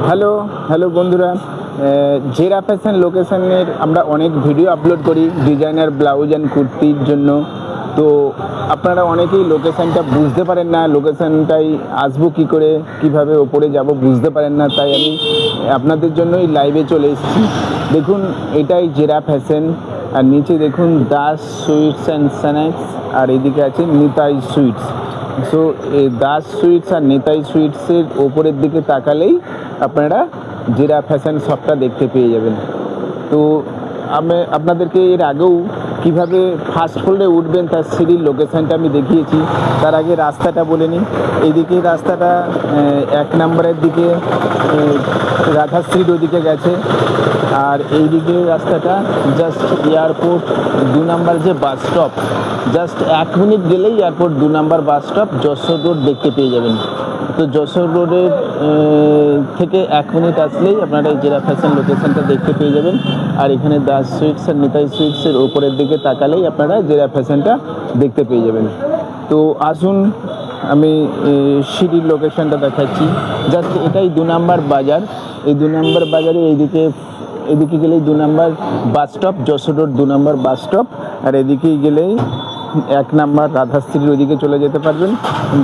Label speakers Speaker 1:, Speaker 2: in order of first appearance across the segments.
Speaker 1: Hello hello বন্ধুরা, জেরা fashion লোকেশনের আমরা অনেক ভিডিও আপলোড করি ডিজাইনার ব্লাউজ অ্যান্ড কুর্তির জন্য। তো আপনারা অনেকেই লোকেশানটা বুঝতে পারেন না, লোকেশানটাই আসবো কী করে, কিভাবে ওপরে যাব বুঝতে পারেন না, তাই আমি আপনাদের জন্যই লাইভে চলে এসেছি। দেখুন, এটাই জেরা ফ্যাশন, আর নিচে দেখুন দাস সুইটস অ্যান্ড স্ন্যাক্স, আর এদিকে আছে নিতাই সুইটস। সো এই দাস সুইটস আর নিতাই সুইটসের ওপরের দিকে তাকালেই আপনারা জেরা ফ্যাশন শপটা দেখতে পেয়ে যাবেন। তো আমি আপনাদেরকে এর আগেও কীভাবে ফার্স্ট ফ্লোরে উঠবেন তার সিঁড়ির লোকেশানটা আমি দেখিয়েছি। তার আগে রাস্তাটা বলে নিই। এইদিকে রাস্তাটা 1 নম্বরের দিকে রাধাশ্রীর ওদিকে গেছে, আর এইদিকে রাস্তাটা জাস্ট এয়ারপোর্ট 2 নম্বর যে বাস স্টপ, জাস্ট 1 মিনিট গেলেই এয়ারপোর্ট 2 নম্বর বাস স্টপ যশোর রোড দেখতে পেয়ে যাবেন। তো যশোর রোডের থেকে 1 মিনিট আসলেই আপনারা এই জেরা ফ্যাশন লোকেশানটা দেখতে পেয়ে যাবেন। আর এখানে দাস সুইটস আর নিতাই সুইটসের ওপরের দিকে তাকালেই আপনারা জেরা ফ্যাশনটা দেখতে পেয়ে যাবেন। তো আসুন আমি সিঁড়ির লোকেশানটা দেখাচ্ছি। জাস্ট এটাই 2 নম্বর বাজার। এই 2 নম্বর বাজারে এদিকে গেলেই 2 নম্বর বাস স্টপ, যশোর রোড 2 নম্বর বাস স্টপ। আর এদিকেই গেলেই 1 নম্বর রাধাশ্রীর ওদিকে চলে যেতে পারবেন,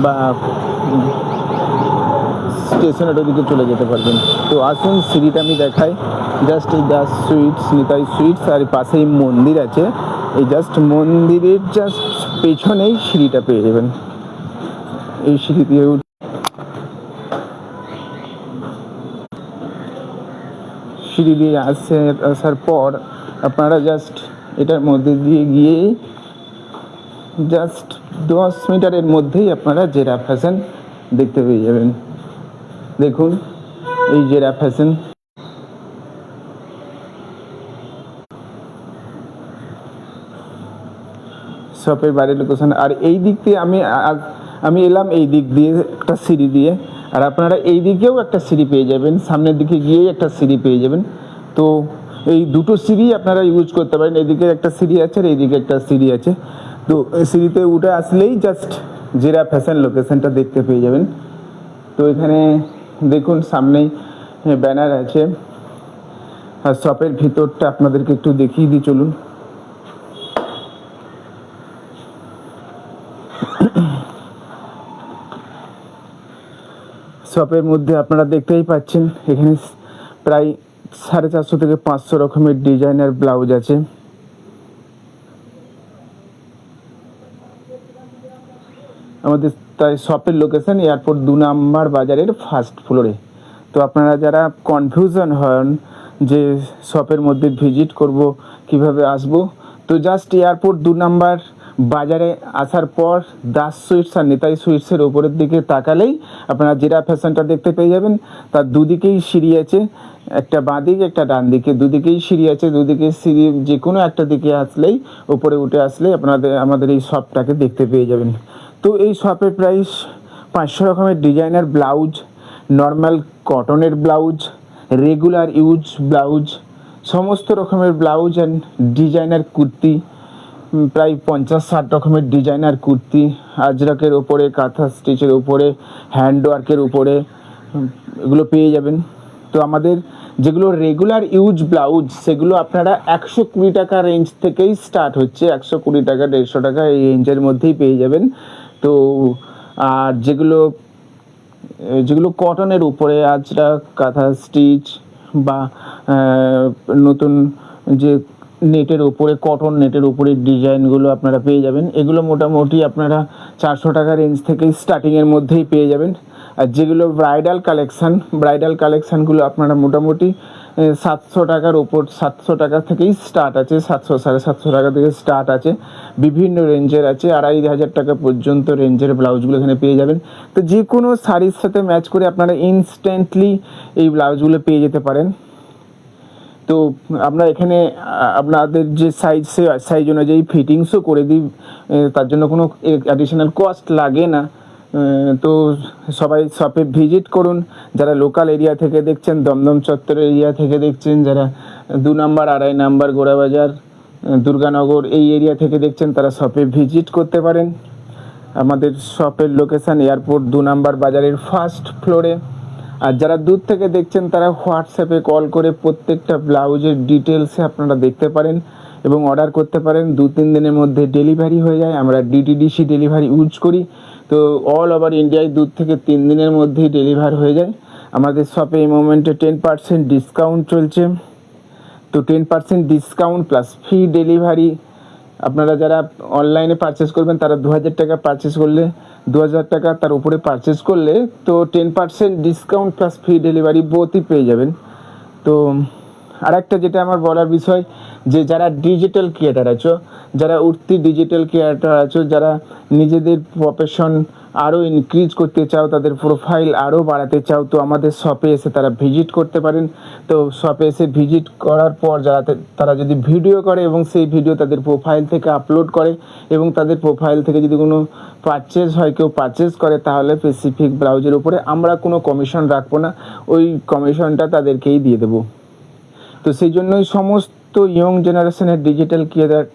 Speaker 1: বা স্টেশনের ওদিকে চলে যেতে পারবেন। তো আসুন সিঁড়িটা আমি দেখাই। জাস্ট এই দাস সুইটস, নিতাই সুইটস, আর পাশেই মন্দির আছে। এই জাস্ট মন্দিরের জাস্ট পেছনেই সিঁড়িটা পেয়ে যাবেন। এই সিঁড়ি দিয়ে আসার পর আপনারা জাস্ট এটার মধ্যে দিয়ে গিয়ে জাস্ট 10 মিটারের মধ্যেই আপনারা জেরা ফ্যাশন দেখতে পেয়ে যাবেন। দেখুন এই জেরা ফ্যাশন। শপের বাইরের লোকেশন। আর এই দিক দিয়ে আমি এলাম এই দিক দিয়ে একটা সিঁড়ি দিয়ে, আর আপনারা এই দিকেও একটা সিঁড়ি পেয়ে যাবেন, সামনের দিকে গিয়েই একটা সিঁড়ি পেয়ে যাবেন। তো এই দুটো সিঁড়ি আপনারা ইউজ করতে পারেন। এইদিকে একটা সিঁড়ি আছে আর এইদিকে একটা সিঁড়ি আছে। তো এই সিঁড়িতে উঠে আসলেই জাস্ট জেরা ফ্যাশন লোকেশনটা দেখতে পেয়ে যাবেন। তো এখানে দেখুন সামনেই ব্যানার আছে, আর শপের ভিতরটা আপনাদেরকে একটু দেখিয়ে দিই, চলুন। শপের মধ্যে আপনারা দেখতেই পাচ্ছেন এখানে প্রায় 450 থেকে 500 রকমের ডিজাইনার ব্লাউজ আছে। আমাদের তাই শপের লোকেশন এয়ারপোর্ট 2 নম্বর বাজারের ফার্স্ট ফ্লোরে। তো আপনারা যারা কনফিউশন হন যে শপের মধ্যে ভিজিট করব, কিভাবে আসব, তো জাস্ট এয়ারপোর্ট 2 নম্বর বাজারে আসার পর দাস সুইটস আর নিতাই সুইটসের ওপরের দিকে তাকালেই আপনারা জেরা ফ্যাশনটা দেখতে পেয়ে যাবেন। তার দুদিকেই সিঁড়ি আছে, একটা বাঁ দিকে একটা ডান দিকে, দুদিকেই সিঁড়ি আছে। দুদিকে সিঁড়ি যে কোনো একটা দিকে আসলেই, ওপরে উঠে আসলেই আমাদের এই শপটাকে দেখতে পেয়ে যাবেন। তো এই শপের প্রাইস 500 রকমের ডিজাইনার ব্লাউজ, নর্মাল কটনের ব্লাউজ, রেগুলার ইউজ ব্লাউজ, সমস্ত রকমের ব্লাউজ অ্যান্ড ডিজাইনার কুর্তি, প্রায় 50-60 রকমের ডিজাইনার কুর্তি, আজরাকের ওপরে, কাঁথা স্টিচের ওপরে, হ্যান্ডওয়ার্কের উপরে এগুলো পেয়ে যাবেন। তো আমাদের যেগুলো রেগুলার ইউজ ব্লাউজ, সেগুলো আপনারা 120 টাকা রেঞ্জ থেকেই স্টার্ট হচ্ছে। 120 টাকা, 150 টাকা এই রেঞ্জের মধ্যেই পেয়ে যাবেন। তো আর যেগুলো কটনের উপরে, আজরাক, কাঁথা স্টিচ, বা নতুন যে নেটের উপরে, কটন নেটের উপরে ডিজাইনগুলো আপনারা পেয়ে যাবেন। এগুলো মোটামুটি আপনারা 400 টাকা রেঞ্জ থেকেই স্টার্টিংয়ের মধ্যেই পেয়ে যাবেন। আর যেগুলো ব্রাইডাল কালেকশানগুলো আপনারা মোটামুটি 700 টাকার ওপর, 700 টাকা থেকেই স্টার্ট আছে, 700-750 টাকা থেকে স্টার্ট আছে। বিভিন্ন রেঞ্জের আছে, 2500 টাকা পর্যন্ত রেঞ্জের ব্লাউজগুলো এখানে পেয়ে যাবেন। তো যে কোনো শাড়ির সাথে ম্যাচ করে আপনারা ইনস্ট্যান্টলি এই ব্লাউজগুলো পেয়ে যেতে পারেন। তো আমরা এখানে আপনাদের যে সাইজ অনুযায়ী ফিটিংসও করে দিই, তার জন্য কোনো অ্যাডিশনাল কস্ট লাগে না। তো সবাই শপে ভিজিট করুন। যারা লোকাল এরিয়া থেকে দেখছেন, দমদম চত্বর এরিয়া থেকে দেখছেন, যারা 2 নম্বর, 2.5 নম্বর, গোড়াবাজার, দুর্গানগর এই এরিয়া থেকে দেখছেন, তারা শপে ভিজিট করতে পারেন। আমাদের শপের লোকেশান এয়ারপোর্ট 2 নম্বর বাজারের ফার্স্ট ফ্লোরে। আর যারা দূর থেকে দেখছেন তারা হোয়াটসঅ্যাপে কল করে প্রত্যেকটা ব্লাউজের ডিটেলসে আপনারা দেখতে পারেন এবং অর্ডার করতে পারেন। 2-3 দিনের মধ্যে ডেলিভারি হয়ে যায়। আমরা ডিটিডিসি ডেলিভারি ইউজ করি, তো অল ওভার ইন্ডিয়ায় 2 থেকে 3 দিনের মধ্যেই ডেলিভার হয়ে যায়। আমাদের শপে এই মোমেন্টে 10% ডিসকাউন্ট চলছে, তো 10% ডিসকাউন্ট প্লাস ফ্রি ডেলিভারি। আপনারা যারা অনলাইনে পারচেস করবেন তারা 2,000 টাকা পারচেস করলে, 2,000 টাকা তার উপরে পারচেস করলে তো 10% ডিসকাউন্ট প্লাস ফ্রি ডেলিভারি বোথই পেয়ে যাবেন। তো আরেকটা যেটা আমার বলার বিষয়, যে যারা ডিজিটাল ক্রিয়েটার আছো, যারা উঠতি ডিজিটাল ক্রিয়েটার আছো, যারা নিজেদের প্রফেশন আরও ইনক্রিজ করতে চাও, তাদের প্রোফাইল আরও বাড়াতে চাও, তো আমাদের শপে এসে তারা ভিজিট করতে পারেন। তো শপে এসে ভিজিট করার পর তারা যদি ভিডিও করে এবং সেই ভিডিও তাদের প্রোফাইল থেকে আপলোড করে এবং তাদের প্রোফাইল থেকে যদি কোনো পারচেজ হয়, কেউ পারচেজ করে, তাহলে স্পেসিফিক ব্লাউজের উপরে আমরা কোনো কমিশন রাখবো না, ওই কমিশনটা তাদেরকেই দিয়ে দেবো। তো সেই জন্যই সমস্ত ইয়ং জেনারেশনের ডিজিটাল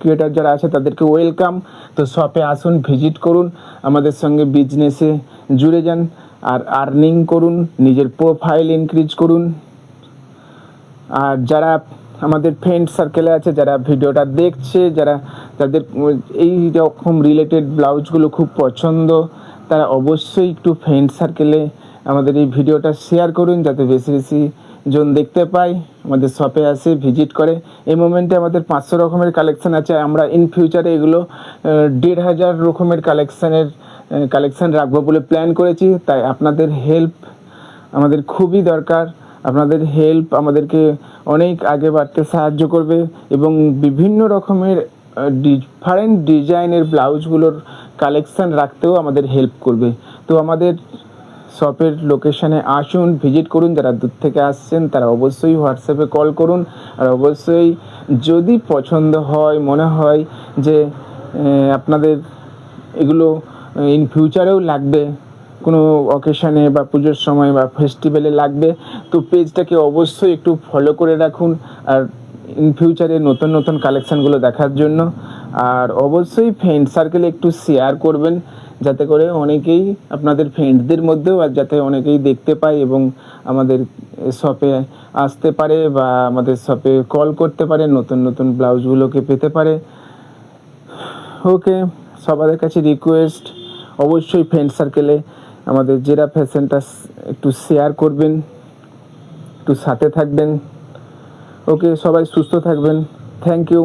Speaker 1: ক্রিয়েটার যারা আছে তাদেরকে ওয়েলকাম। তো শপে আসুন, ভিজিট করুন, আমাদের সঙ্গে বিজনেসে জুড়ে যান আর আর্নিং করুন, নিজের প্রোফাইল ইনক্রিজ করুন। আর যারা আমাদের ফ্রেন্ড সার্কেলে আছে, যারা ভিডিওটা দেখছে, যাদের এই রকম রিলেটেড ব্লাউজগুলো খুব পছন্দ, তারা অবশ্যই একটু ফ্রেন্ড সার্কেলে আমাদের এই ভিডিওটা শেয়ার করুন, যাতে বেশি বেশি জন দেখতে পাই, আমাদের শপে আসে, ভিজিট করে। এই মোমেন্টে আমাদের 500 রকমের কালেকশান আছে। আমরা ইন ফিউচারে এগুলো 1,500 রকমের কালেকশান রাখবো বলে প্ল্যান করেছি। তাই আপনাদের হেল্প আমাদের খুবই দরকার। আপনাদের হেল্প আমাদেরকে অনেক আগে বাড়তে সাহায্য করবে এবং বিভিন্ন রকমের ডিফারেন্ট ডিজাইনের ব্লাউজগুলোর কালেকশান রাখতেও আমাদের হেল্প করবে। তো আমাদের শপের লোকেশানে আসুন, ভিজিট করুন। যারা দূর থেকে আসছেন তারা অবশ্যই হোয়াটসঅ্যাপে কল করুন। আর অবশ্যই যদি পছন্দ হয়, মনে হয় যে আপনাদের এগুলো ইন ফিউচারেও লাগবে, কোনো অকেশানে বা পুজোর সময় বা ফেস্টিভ্যালে লাগবে, তো পেজটাকে অবশ্যই একটু ফলো করে রাখুন আর ইন ফিউচারে নতুন নতুন কালেকশানগুলো দেখার জন্য। আর অবশ্যই ফ্রেন্ড সার্কেলে একটু শেয়ার করবেন, যাতে করে অনেকেই আপনাদের ফ্রেন্ডদের মধ্যেও আর যাতে অনেকেই দেখতে পায় এবং আমাদের শপে আসতে পারে বা আমাদের শপে কল করতে পারে, নতুন নতুন ব্লাউজগুলোকে পেতে পারে। ওকে, সবার কাছে রিকোয়েস্ট, অবশ্যই ফ্রেন্ড সার্কেলে আমাদের জেরা ফ্যাশনটা একটু শেয়ার করবেন, একটু সাথে থাকবেন। ওকে, সবাই সুস্থ থাকবেন। Thank you.